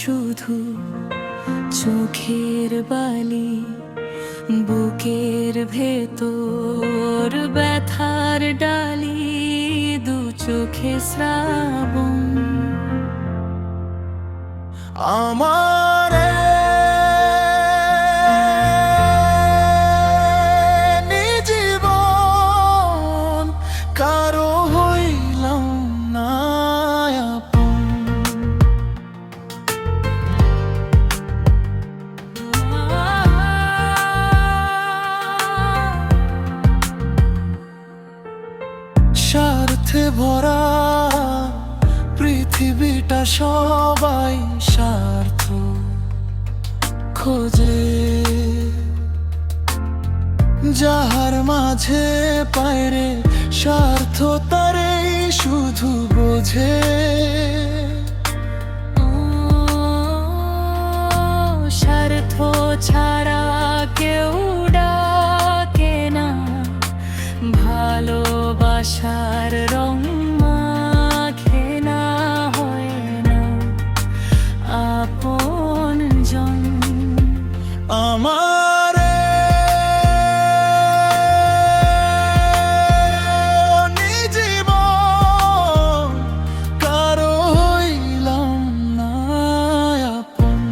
শুধু চোখের বালি, বুকের ভেতর ব্যথার ডালি, দু চোখে শ্রাবণ। আমার জীবন কারো হইলাম না আপন। স্বার্থে ভরা পৃথিবীটা, সবাই স্বার্থ খোঁজে, যাহার মাঝে পায়রে স্বার্থ তারেই শুধু বোঝে। স্বার্থ ছাড়া কেউ ডাকে না, ভালোবাসার রং মাখে না, হয় না আপনজন। আমার জীবন কারো হইলাম না আপন।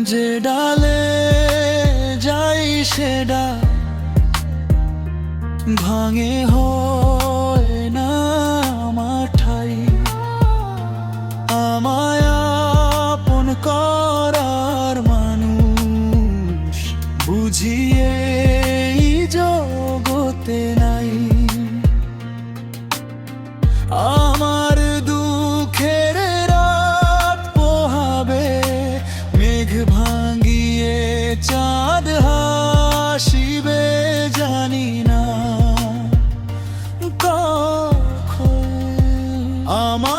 যে ডালে যাই সে ডাল ভাঙে, হয় না আমার ঠাই। আমায় আপন করার মানুষ বুঝিয়ে এই জগতে নাই। আমার দুঃখের রাত পোহাবে, মেঘ ভাঙিয়ে চাঁদ হাসিবে, জানি না কখন। আমার